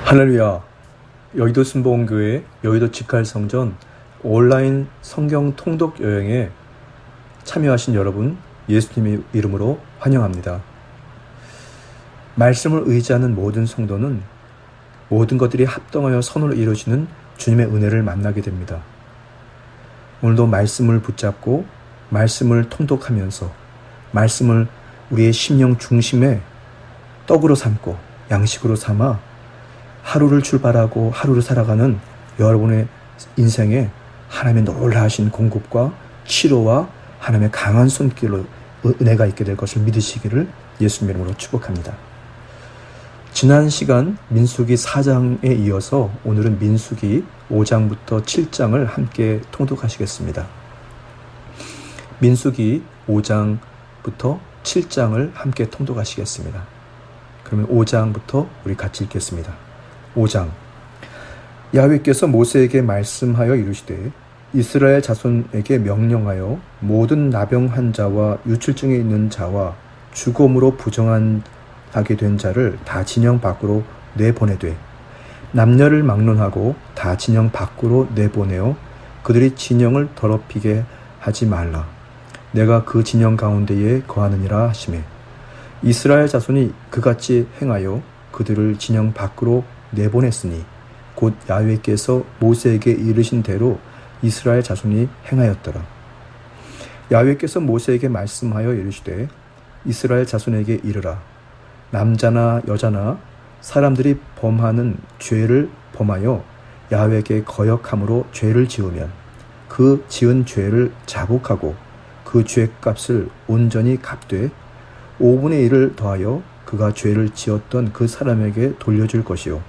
할렐루야. 여의도 순복음교회 여의도 직할성전 온라인 성경 통독 여행에 참여하신 여러분 예수님의 이름으로 환영합니다. 말씀을 의지하는 모든 성도는 모든 것들이 합동하여 선을 이루시는 주님의 은혜를 만나게 됩니다. 오늘도 말씀을 붙잡고 말씀을 통독하면서 말씀을 우리의 심령 중심에 떡으로 삼고 양식으로 삼아 하루를 출발하고 하루를 살아가는 여러분의 인생에 하나님의 놀라우신 공급과 치료와 하나님의 강한 손길로 은혜가 있게 될 것을 믿으시기를 예수님의 이름으로 축복합니다. 지난 시간 민수기 4장에 이어서 오늘은 민수기 5장부터 7장을 함께 통독하시겠습니다. 민수기 5장부터 7장을 함께 통독하시겠습니다. 그러면 5장부터 우리 같이 읽겠습니다. 5장. 야훼께서 모세에게 말씀하여 이르시되 이스라엘 자손에게 명령하여 모든 나병한 자와 유출증에 있는 자와 죽음으로 부정하게 된 자를 다 진영 밖으로 내보내되 남녀를 막론하고 다 진영 밖으로 내보내어 그들이 진영을 더럽히게 하지 말라. 내가 그 진영 가운데에 거하느니라 하시매 이스라엘 자손이 그같이 행하여 그들을 진영 밖으로 내보냈으니 곧 야훼께서 모세에게 이르신 대로 이스라엘 자손이 행하였더라. 야훼께서 모세에게 말씀하여 이르시되 이스라엘 자손에게 이르라. 남자나 여자나 사람들이 범하는 죄를 범하여 야훼에게 거역함으로 죄를 지으면 그 지은 죄를 자복하고 그 죄값을 온전히 갚되 5분의 1을 더하여 그가 죄를 지었던 그 사람에게 돌려줄 것이요.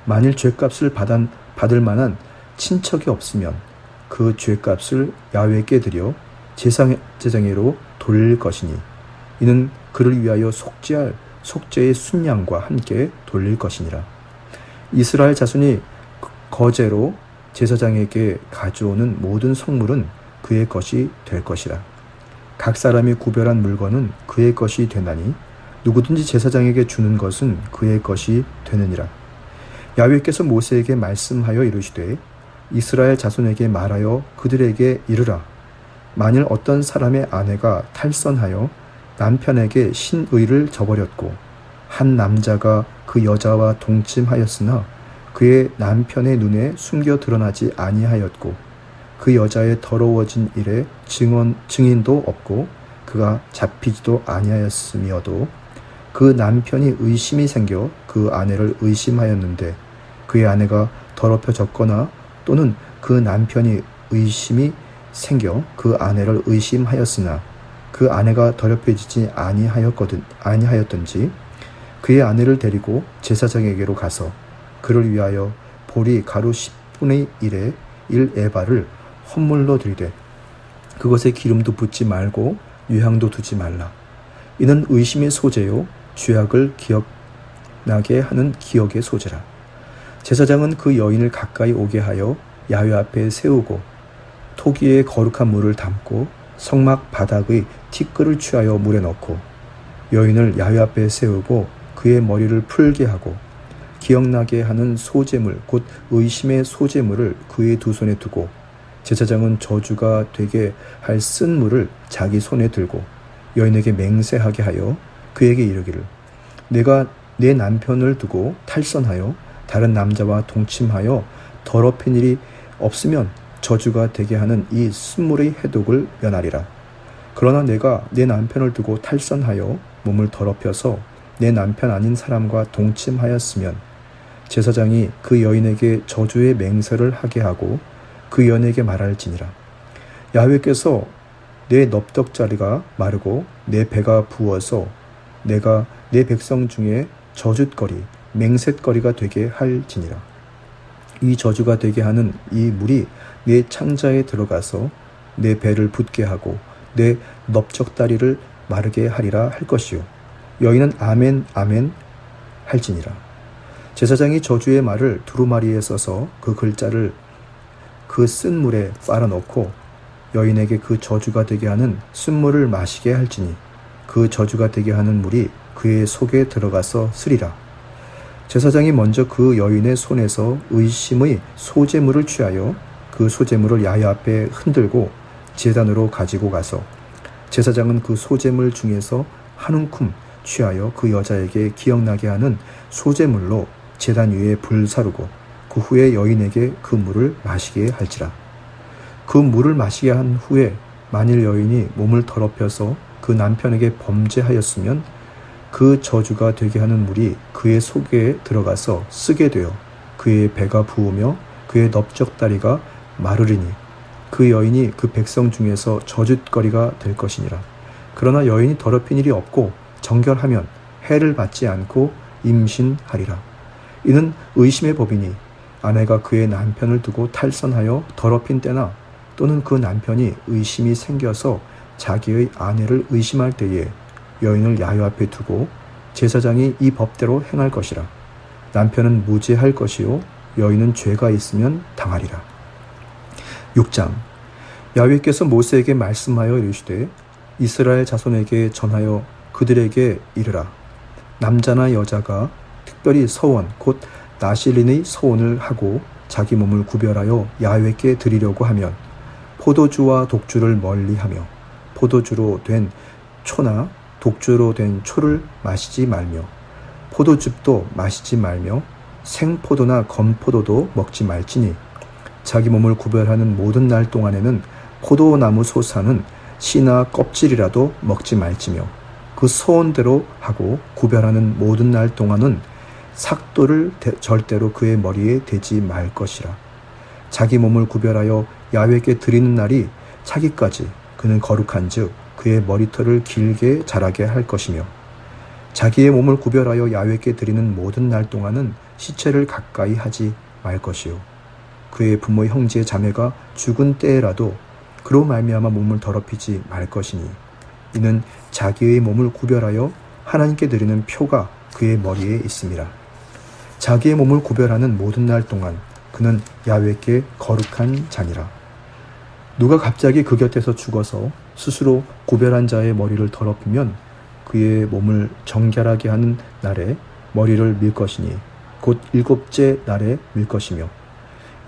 만일 죄값을 받을 만한 친척이 없으면 그 죄값을 야훼께 드려 제사장으로 돌릴 것이니 이는 그를 위하여 속죄할 속죄의 순양과 함께 돌릴 것이니라. 이스라엘 자손이 거제로 제사장에게 가져오는 모든 성물은 그의 것이 될 것이라. 각 사람이 구별한 물건은 그의 것이 되나니 누구든지 제사장에게 주는 것은 그의 것이 되느니라. 야훼께서 모세에게 말씀하여 이르시되 이스라엘 자손에게 말하여 그들에게 이르라. 만일 어떤 사람의 아내가 탈선하여 남편에게 신의를 저버렸고 한 남자가 그 여자와 동침하였으나 그의 남편의 눈에 숨겨 드러나지 아니하였고 그 여자의 더러워진 일에 증인도 없고 그가 잡히지도 아니하였으며도 그 남편이 의심이 생겨 그 아내를 의심하였는데 그의 아내가 더럽혀졌거나 또는 그 남편이 의심이 생겨 그 아내를 의심하였으나 그 아내가 더럽혀지지 아니하였던지 그의 아내를 데리고 제사장에게로 가서 그를 위하여 보리 가루 10분의 1의 1에바를 헌물로 드리되 그것에 기름도 붓지 말고 유향도 두지 말라. 이는 의심의 소재요 죄악을 기억나게 하는 기억의 소재라. 제사장은 그 여인을 가까이 오게 하여 야훼 앞에 세우고 토기에 거룩한 물을 담고 성막 바닥의 티끌을 취하여 물에 넣고 여인을 야훼 앞에 세우고 그의 머리를 풀게 하고 기억나게 하는 소재물 곧 의심의 소재물을 그의 두 손에 두고 제사장은 저주가 되게 할 쓴 물을 자기 손에 들고 여인에게 맹세하게 하여 그에게 이르기를 내가 내 남편을 두고 탈선하여 다른 남자와 동침하여 더럽힌 일이 없으면 저주가 되게 하는 이 순물의 해독을 면하리라. 그러나 내가 내 남편을 두고 탈선하여 몸을 더럽혀서 내 남편 아닌 사람과 동침하였으면 제사장이 그 여인에게 저주의 맹세를 하게 하고 그 여인에게 말할지니라. 야훼께서 내 넙떡자리가 마르고 내 배가 부어서 내가 내 백성 중에 저주거리 맹셋거리가 되게 할지니라. 이 저주가 되게 하는 이 물이 내 창자에 들어가서 내 배를 붓게 하고 내 넓적다리를 마르게 하리라 할 것이요. 여인은 아멘 아멘 할지니라. 제사장이 저주의 말을 두루마리에 써서 그 글자를 그 쓴 물에 빨아넣고 여인에게 그 저주가 되게 하는 쓴물을 마시게 할지니 그 저주가 되게 하는 물이 그의 속에 들어가서 쓰리라. 제사장이 먼저 그 여인의 손에서 의심의 소제물을 취하여 그 소제물을 야훼 앞에 흔들고 제단으로 가지고 가서 제사장은 그 소제물 중에서 한 움큼 취하여 그 여자에게 기억나게 하는 소제물로 제단 위에 불 사르고 그 후에 여인에게 그 물을 마시게 할지라. 그 물을 마시게 한 후에 만일 여인이 몸을 더럽혀서 그 남편에게 범죄하였으면 그 저주가 되게 하는 물이 그의 속에 들어가서 쓰게 되어 그의 배가 부으며 그의 넓적다리가 마르리니 그 여인이 그 백성 중에서 저주거리가 될 것이니라. 그러나 여인이 더럽힌 일이 없고 정결하면 해를 받지 않고 임신하리라. 이는 의심의 법이니 아내가 그의 남편을 두고 탈선하여 더럽힌 때나 또는 그 남편이 의심이 생겨서 자기의 아내를 의심할 때에 여인을 야훼 앞에 두고 제사장이 이 법대로 행할 것이라. 남편은 무죄할 것이요 여인은 죄가 있으면 당하리라. 6장. 야훼께서 모세에게 말씀하여 이르시되 이스라엘 자손에게 전하여 그들에게 이르라. 남자나 여자가 특별히 서원 곧 나실린의 서원을 하고 자기 몸을 구별하여 야훼께 드리려고 하면 포도주와 독주를 멀리하며 포도주로 된 초나 독주로 된 초를 마시지 말며 포도즙도 마시지 말며 생포도나 건포도도 먹지 말지니 자기 몸을 구별하는 모든 날 동안에는 포도나무 소사는 씨나 껍질이라도 먹지 말지며 그 소원대로 하고 구별하는 모든 날 동안은 삭도를 절대로 그의 머리에 대지 말 것이라. 자기 몸을 구별하여 야훼께 드리는 날이 차기까지 그는 거룩한즉 그의 머리털을 길게 자라게 할 것이며 자기의 몸을 구별하여 야훼께 드리는 모든 날 동안은 시체를 가까이 하지 말 것이요 그의 부모 형제 자매가 죽은 때에라도 그로 말미암아 몸을 더럽히지 말 것이니 이는 자기의 몸을 구별하여 하나님께 드리는 표가 그의 머리에 있음이라. 자기의 몸을 구별하는 모든 날 동안 그는 야훼께 거룩한 자니라. 누가 갑자기 그 곁에서 죽어서 스스로 구별한 자의 머리를 더럽히면 그의 몸을 정결하게 하는 날에 머리를 밀 것이니 곧 7째 날에 밀 것이며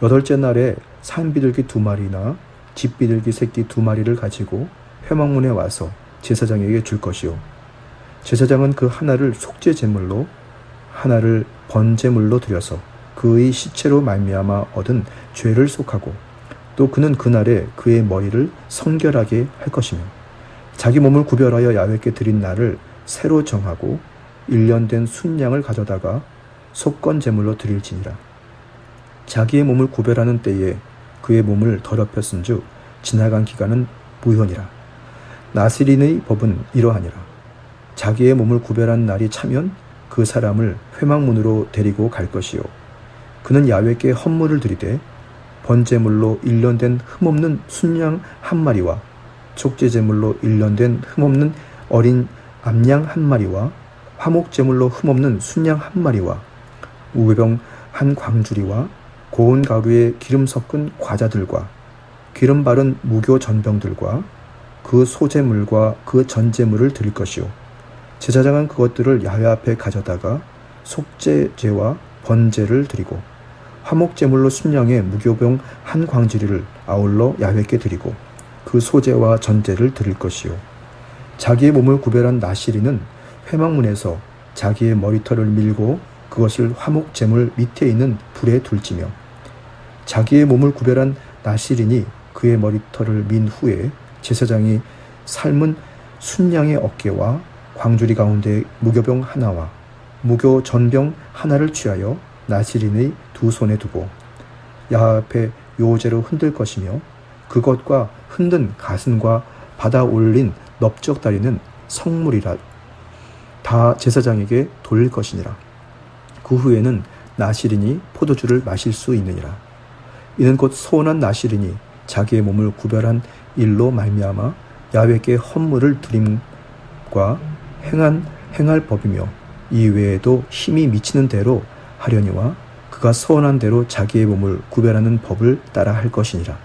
8째 날에 산비둘기 2마리나 집비둘기 새끼 2마리를 가지고 회막문에 와서 제사장에게 줄 것이요 제사장은 그 하나를 속죄 제물로 하나를 번제물로 드려서 그의 시체로 말미암아 얻은 죄를 속하고 또 그는 그날에 그의 머리를 성결하게 할 것이며 자기 몸을 구별하여 야훼께 드린 날을 새로 정하고 1년 된 순양을 가져다가 속건 제물로 드릴지니라. 자기의 몸을 구별하는 때에 그의 몸을 더럽혔은즉 지나간 기간은 무효니라. 나실인의 법은 이러하니라. 자기의 몸을 구별한 날이 차면 그 사람을 회막문으로 데리고 갈 것이요 그는 야훼께 헌물을 드리되 번제물로 1년 된 흠없는 순양 1마리와 촉제제물로 1년 된 흠없는 어린 암양 1마리와 화목제물로 흠없는 순양 1마리와 무교병 1광주리와 고운 가루에 기름 섞은 과자들과 기름 바른 무교 전병들과 그 소제물과 그 전제물을 드릴 것이요 제사장은 그것들을 야훼 앞에 가져다가 속죄제와 번제를 드리고 화목제물로 순양의 무교병 1광주리를 아울러 야훼께 드리고 그 소제와 전제를 드릴 것이요 자기의 몸을 구별한 나실인은 회막문에서 자기의 머리털을 밀고 그것을 화목제물 밑에 있는 불에 둘지며 자기의 몸을 구별한 나실인이 그의 머리털을 민 후에 제사장이 삶은 순양의 어깨와 광주리 가운데 무교병 하나와 무교 전병 하나를 취하여 나실인의 2손에 두고 야훼 앞에 요제로 흔들 것이며 그것과 흔든 가슴과 받아 올린 넓적다리는 성물이라 다 제사장에게 돌릴 것이니라. 그 후에는 나실인이 포도주를 마실 수 있느니라. 이는 곧 소원한 나실인이 자기의 몸을 구별한 일로 말미암아 야훼께 헌물을 드림과 행할 법이며 이 외에도 힘이 미치는 대로 하려니와 그가 소원한 대로 자기의 몸을 구별하는 법을 따라 할 것이니라.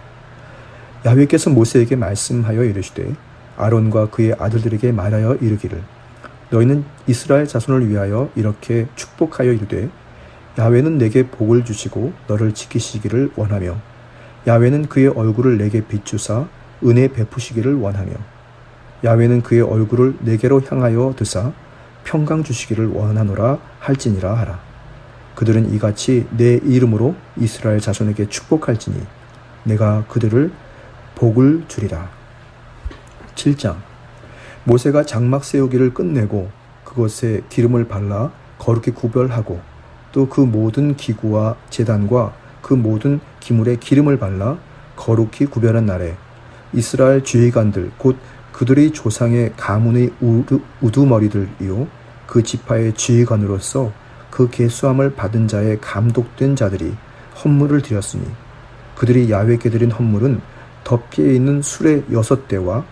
야훼께서 모세에게 말씀하여 이르시되 아론과 그의 아들들에게 말하여 이르기를 너희는 이스라엘 자손을 위하여 이렇게 축복하여 이르되 야훼는 내게 복을 주시고 너를 지키시기를 원하며 야훼는 그의 얼굴을 내게 비추사 은혜 베푸시기를 원하며 야훼는 그의 얼굴을 내게로 향하여 드사 평강 주시기를 원하노라 할지니라 하라. 그들은 이같이 내 이름으로 이스라엘 자손에게 축복할지니 내가 그들을 복을 주리라. 7장. 모세가 장막 세우기를 끝내고 그것에 기름을 발라 거룩히 구별하고 또 그 모든 기구와 제단과 그 모든 기물에 기름을 발라 거룩히 구별한 날에 이스라엘 지휘관들 곧 그들의 조상의 가문의 우두머리들이요 그 지파의 지휘관으로서 그 계수함을 받은 자의 감독된 자들이 헌물을 드렸으니 그들이 야훼께 드린 헌물은 덮개에 있는 수레 6대와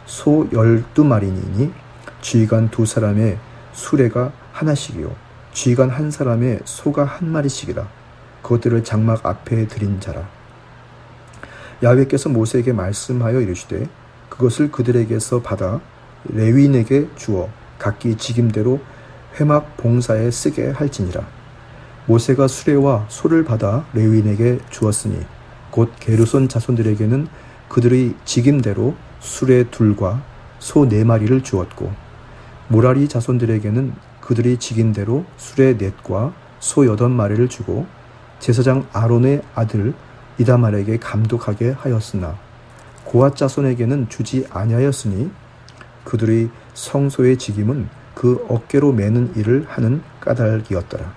소 12마리니 지휘관 2사람의 수레가 하나씩이요 지휘관 1사람의 소가 1마리씩이라. 그것들을 장막 앞에 드린 자라. 야훼께서 모세에게 말씀하여 이르시되 그것을 그들에게서 받아 레위인에게 주어 각기 직임대로 회막 봉사에 쓰게 할지니라. 모세가 수레와 소를 받아 레위인에게 주었으니 곧 게르손 자손들에게는 그들의 직임대로 수레 2과 소 4마리를 주었고 모라리 자손들에게는 그들이 직임대로 수레 4과 소 8마리를 주고 제사장 아론의 아들 이다말에게 감독하게 하였으나 고앗 자손에게는 주지 아니하였으니 그들의 성소의 직임은 그 어깨로 매는 일을 하는 까닭이었더라.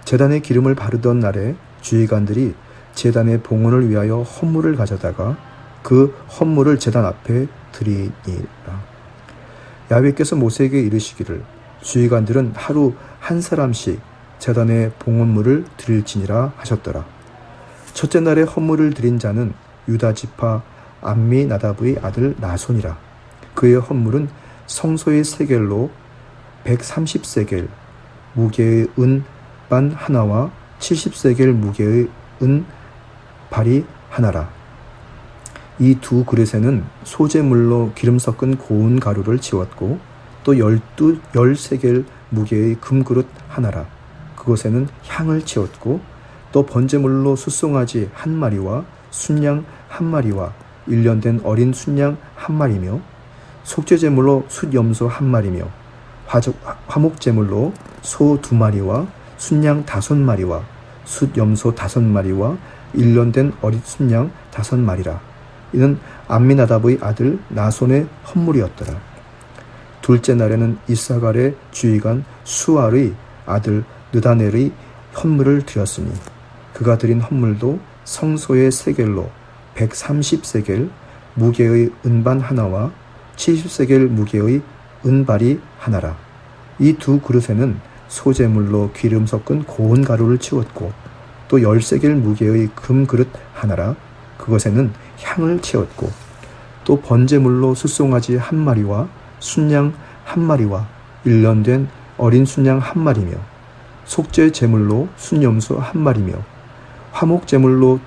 제단에 기름을 바르던 날에 주의관들이 제단의 봉헌을 위하여 헌물을 가져다가 그 헌물을 제단 앞에 드리니라. 야훼께서 모세에게 이르시기를 주의관들은 하루 1사람씩 제단에 봉헌물을 드릴지니라 하셨더라. 첫째 날에 헌물을 드린 자는 유다 지파 암미나답의 아들 나손이라. 그의 헌물은 성소의 세겔로 130세겔 무게의 은반 하나와 70세겔 무게의 은발이 하나라. 이 2 그릇에는 소재물로 기름 섞은 고운 가루를 치웠고 또 10세겔 무게의 금그릇 하나라. 그곳에는 향을 치웠고 또 번제물로 숫송아지 1마리와 순양 1마리와 1년 된 어린 순양 1마리며 속죄제물로 숫염소 1마리며 화목제물로 소 2마리와 순양 5마리와 숫염소 5마리와 1년 된 어린 순양 5마리라. 이는 암미나답의 아들 나손의 헌물이었더라. 둘째 날에는 이사갈의 주의관 수알의 아들 느다넬의 헌물을 드렸으니 그가 드린 헌물도 성소의 세겔로 130세겔 무게의 은반 하나와 70세겔 무게의 은발이 하나라. 이 2 그릇에는 소재물로 기름 섞은 고운 가루를 치웠고 또 10세겔 무게의 금그릇 하나라. 그것에는 향을 치웠고 또 번제물로 숫송아지 1마리와 순양 1마리와 1년 된 어린 순양 1마리며 속죄 제물로 순염소 1마리며 화목제물로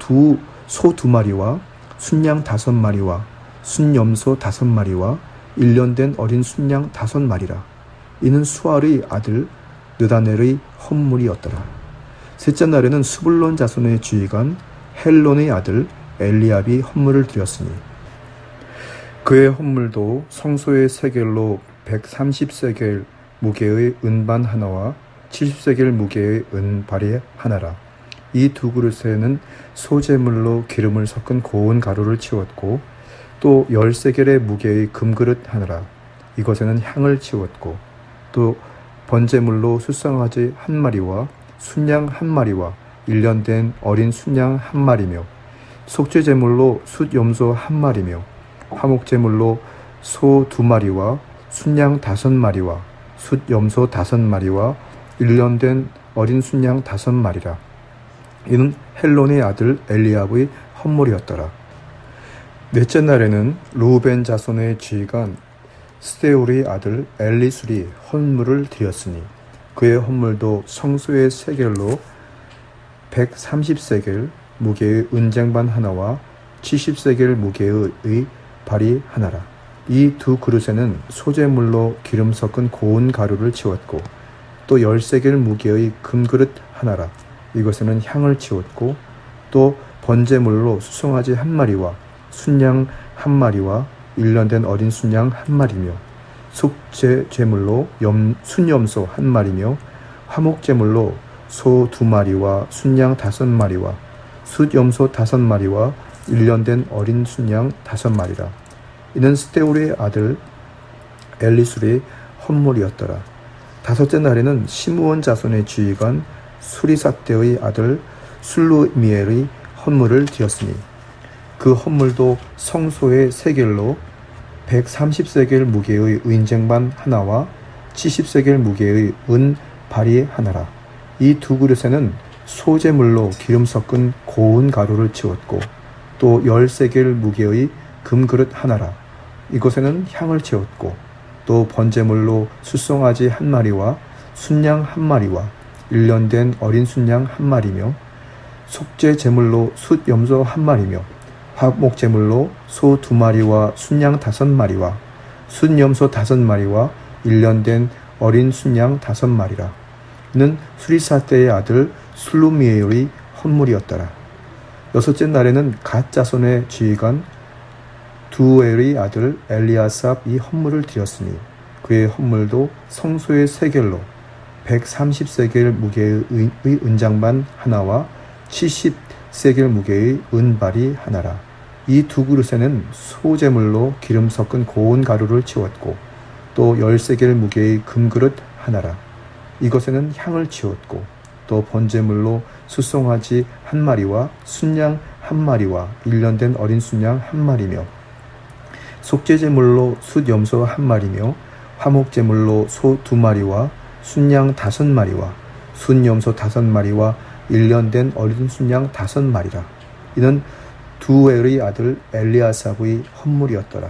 소 2마리와 순양 5마리와 순염소 5마리와 1년 된 어린 순양 5마리라. 이는 수알의 아들 느다넬의 헌물이었더라. 셋째 날에는 스불론 자손의 지휘관 헬론의 아들 엘리압이 헌물을 드렸으니 그의 헌물도 성소의 세겔로 130세겔 무게의 은반 하나와 70세겔 무게의 은발이 하나라. 이 2 그릇에는 소재물로 기름을 섞은 고운 가루를 치웠고 또 10세겔의 무게의 금그릇 하나라. 이것에는 향을 치웠고 또 번제물로 숫송아지 1마리와 순양 1마리와 1년 된 어린 순양 1마리며 속죄제물로 숫염소 1마리며 화목제물로 소 2마리와 순양 5마리와 숫염소 5마리와 1년 된 어린 순양 5마리라. 이는 헬론의 아들 엘리압의 헌물이었더라. 넷째 날에는 르우벤 자손의 지휘관 스데울의 아들 엘리술이 헌물을 드렸으니 그의 헌물도 성소의 세겔로 130세겔 무게의 은쟁반 하나와 70세겔 무게의 발이 하나라. 이 2 그릇에는 소재물로 기름 섞은 고운 가루를 치웠고 또 10세겔 무게의 금그릇 하나라. 이것에는 향을 치웠고 또 번제물로 수송아지 한 마리와 순양 한 마리와 1년 된 어린 순양 한 마리며 속죄 제물로 순염소 한 마리며 화목제물로 소 2마리와 순양 5마리와 숫염소 5마리와 1년 된 어린 순양 5마리라. 이는 스데울의 아들 엘리술의 헌물이었더라. 다섯째 날에는 시므온 자손의 지휘관 수리사대의 아들 술루미엘의 헌물을 드렸으니 그 헌물도 성소의 세겔로 130세겔 무게의 은쟁반 하나와 70세겔 무게의 은 발이 하나라. 이 두 그릇에는 소제물로 기름 섞은 고운 가루를 채웠고 또 10세겔 무게의 금그릇 하나라. 이곳에는 향을 채웠고 또 번제물로 숫송아지 한 마리와 순양 한 마리와 1년 된 어린 순양 한 마리며 속죄 제물로 숫염소 한 마리며 화목제물로 소 2마리와 순양 5마리와 순염소 5마리와 1년 된 어린 순양 5마리라. 이는 수리사대의 아들 술루미엘의 헌물이었더라. 여섯째 날에는 갓 자손의 지휘관 두엘의 아들 엘리아삽이 헌물을 드렸으니 그의 헌물도 성소의 세겔로 130세겔 무게의 은장반 하나와 70세겔 무게의 은발이 하나라. 이 두 그릇에는 소제물로 기름 섞은 고운 가루를 채웠고 또 10세겔 무게의 금그릇 하나라. 이것에는 향을 채웠고 또 번제물로 숫송아지 한 마리와 순양 한 마리와 1년 된 어린 순양 한 마리며 속죄제물로 숫염소 한 마리며 화목제물로 소 2마리와 순양 5마리와 순염소 5마리와 1년 된 어린 순양 5마리라. 이는 두엘의 아들 엘리아삽의 헌물이었더라.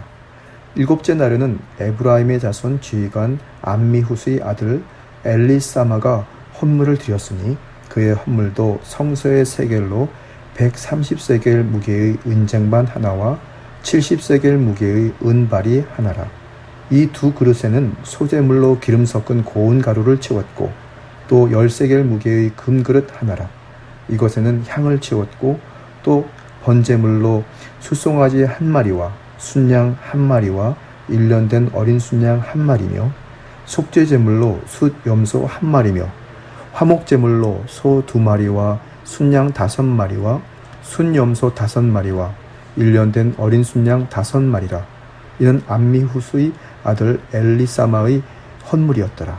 일곱째 날에는 에브라임의 자손 지휘관 암미후스의 아들 엘리사마가 헌물을 드렸으니 그의 헌물도 성소의 세겔로 130세겔 무게의 은쟁반 하나와 70세겔 무게의 은발이 하나라. 이 두 그릇에는 소제물로 기름 섞은 고운 가루를 채웠고 또 10세겔 무게의 금그릇 하나라. 이것에는 향을 채웠고 또 번제물로 숫송아지 한 마리와 순양 한 마리와 1년 된 어린 순양 한 마리며 속죄제물로 숫염소 한 마리며 화목제물로 소 2마리와 순양 5마리와 순염소 5마리와 1년 된 어린 순양 5마리라. 이는 암미후스의 아들 엘리사마의 헌물이었더라.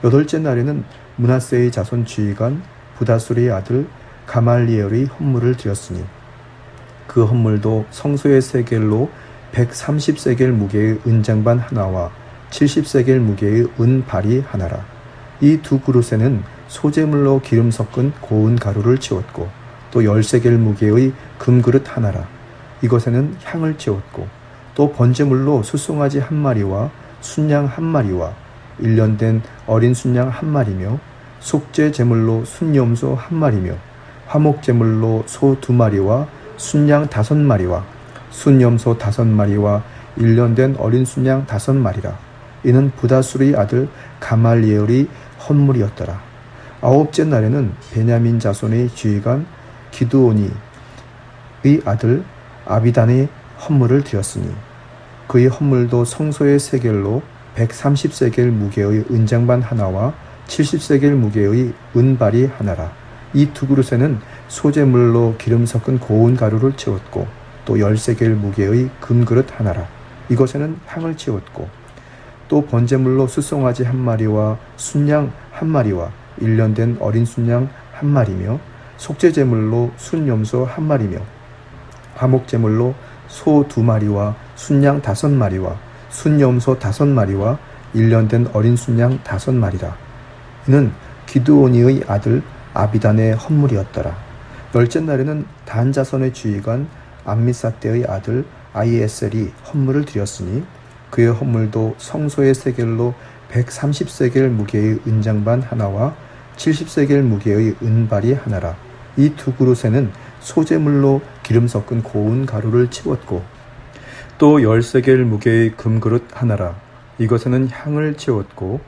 여덟째 날에는 므낫세의 자손 지휘관 부다술의 아들 가말리엘의 헌물을 드렸으니 그 헌물도 성소의 세겔로 130세겔 무게의 은장반 하나와 70세겔 무게의 은발이 하나라. 이 두 그릇에는 소제물로 기름 섞은 고운 가루를 채웠고 또 10세겔 무게의 금그릇 하나라. 이것에는 향을 채웠고 또 번제물로 숫송아지 한 마리와 순양 한 마리와 1년 된 어린 순양 한 마리며 속죄 제물로 순염소 한 마리며 화목제물로 소 2마리와 순양 5마리와 순염소 5마리와 1년 된 어린 순양 5마리라. 이는 부다술의 아들 가말리엘의 헌물이었더라. 아홉째 날에는 베냐민 자손의 지휘관 기드오니의 아들 아비단의 헌물을 드렸으니 그의 헌물도 성소의 세겔로 130세겔 무게의 은장반 하나와 70세겔 무게의 은발이 하나라. 이 두 그릇에는 소제물로 기름 섞은 고운 가루를 채웠고 또 10세겔 무게의 금그릇 하나라. 이것에는 향을 채웠고 또 번제물로 숫송아지 한 마리와 순양 한 마리와 1년 된 어린 순양 한 마리며 속죄제물로 순염소 한 마리며 화목제물로 소 2마리와 순양 5마리와 순염소 5마리와 1년 된 어린 순양 5마리라. 이는 기드오니의 아들 아비단의 헌물이었더라. 열째 날에는 단 자손의 지휘관 암미사대의 아들 아이에셀이 헌물을 드렸으니 그의 헌물도 성소의 세겔로 130세겔 무게의 은장반 하나와 70세겔 무게의 은발이 하나라. 이 두 그릇에는 소제물로 기름 섞은 고운 가루를 채웠고 또 10세겔 무게의 금그릇 하나라. 이것에는 향을 채웠고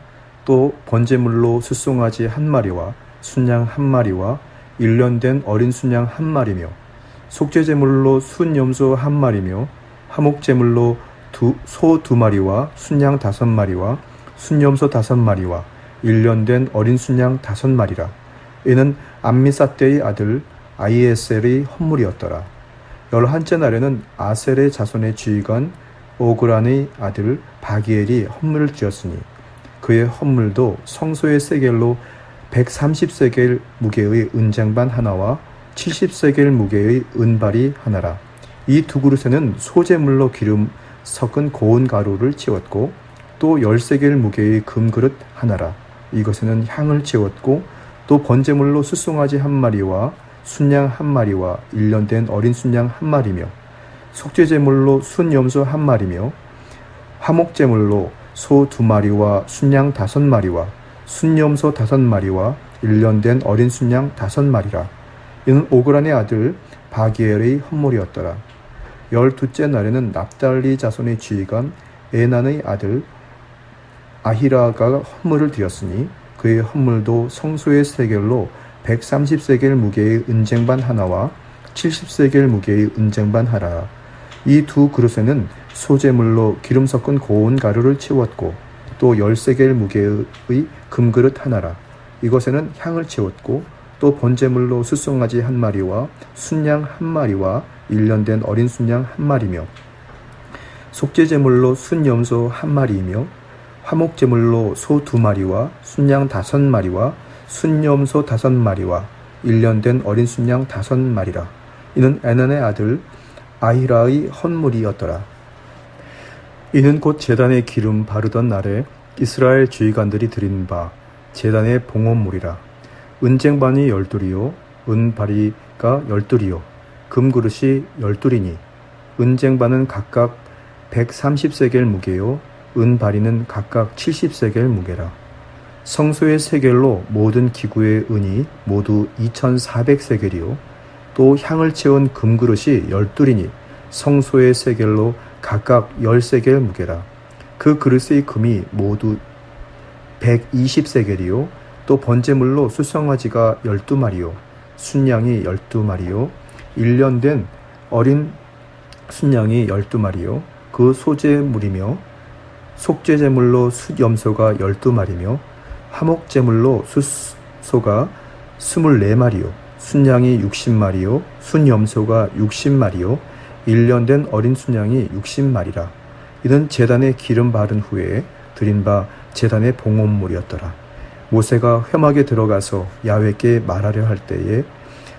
또 번제물로 숫송아지 한 마리와 순양 한 마리와 1년 된 어린 순양 1마리며 속죄제물로 순염소 1마리며 화목제물로 소 2마리와 순양 5마리와 순염소 5마리와 1년 된 어린 순양 5마리라. 이는 암미사떼의 아들 아이에셀의 헌물이었더라. 11째 날에는 아셀의 자손의 지휘관 오그란의 아들 바기엘이 헌물을 지었으니 그의 헌물도 성소의 세겔로 130세겔 무게의 은쟁반 하나와 70세겔 무게의 은발이 하나라. 이 두 그릇에는 소제물로 기름 섞은 고운 가루를 채웠고 또 10세겔 무게의 금그릇 하나라. 이것에는 향을 채웠고 또 번제물로 숫송아지 1마리와 순양 1마리와 1년 된 어린 순양 1마리며 속죄제물로 순염소 1마리며 화목제물로 소 2마리와 순양 5마리와 순염소 5마리와 1년 된 어린 순양 5마리라. 이는 오그란의 아들 바기엘의 헌물이었더라. 12째 날에는 납달리 자손의 지휘관 에난의 아들 아히라가 헌물을 드렸으니 그의 헌물도 성소의 세겔로 130세겔 무게의 은쟁반 하나와 70세겔 무게의 은쟁반 하나라. 이 두 그릇에는 소제물로 기름 섞은 고운 가루를 채웠고 또 10세겔 무게의 금그릇 하나라. 이것에는 향을 채웠고 또 번제물로 숫송아지 1마리와 순양 1마리와 1년 된 어린 순양 1마리며 속죄제물로 순염소 1마리이며 화목제물로 소 2마리와 순양 5마리와 순염소 5마리와 1년 된 어린 순양 5마리라. 이는 에난의 아들 아히라의 헌물이었더라. 이는 곧 제단에 기름 바르던 날에 이스라엘 지휘관들이 드린 바 제단의 봉헌물이라. 은쟁반이 12이요 은바리가 12이요 금그릇이 12이니 은쟁반은 각각 130세겔 무게요 은바리는 각각 70세겔 무게라. 성소의 세겔로 모든 기구의 은이 모두 2400세겔이요 또 향을 채운 금그릇이 12이니 성소의 세겔로 각각 10세겔 무게라. 그 그릇의 금이 모두 120세겔이요 또 번제물로 숫송아지가 12마리요 순양이 12마리요 1년 된 어린 순양이 12마리요 그 소제물이며 속죄제물로 숫염소가 12마리며 화목제물로 숫소가 24마리요 순양이 60마리요 순염소가 60마리요 1년 된 어린 순양이 60마리라. 이는 제단에 기름 바른 후에 드린 바 제단의 봉헌물이었더라. 모세가 회막에 들어가서 야훼께 말하려 할 때에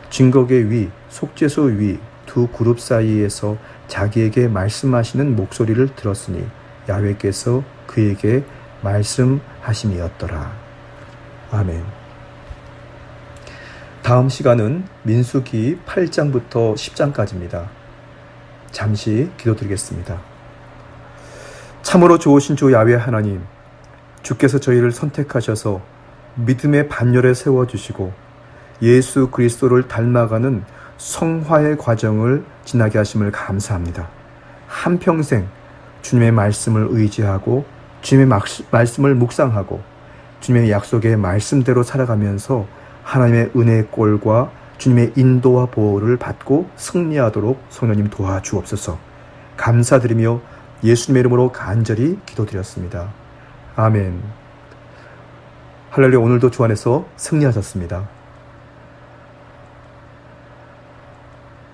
증거계 위 속죄소 위 두 그룹 사이에서 자기에게 말씀하시는 목소리를 들었으니 야훼께서 그에게 말씀하심이었더라. 아멘. 다음 시간은 민수기 8장부터 10장까지입니다. 잠시 기도드리겠습니다. 참으로 좋으신 주 야훼 하나님, 주께서 저희를 선택하셔서 믿음의 반열에 세워주시고 예수 그리스도를 닮아가는 성화의 과정을 지나게 하심을 감사합니다. 한평생 주님의 말씀을 의지하고 주님의 말씀을 묵상하고 주님의 약속의 말씀대로 살아가면서 하나님의 은혜의 꼴과 주님의 인도와 보호를 받고 승리하도록 성령님 도와주옵소서. 감사드리며 예수님의 이름으로 간절히 기도드렸습니다. 아멘. 할렐루야. 오늘도 주 안에서 승리하셨습니다.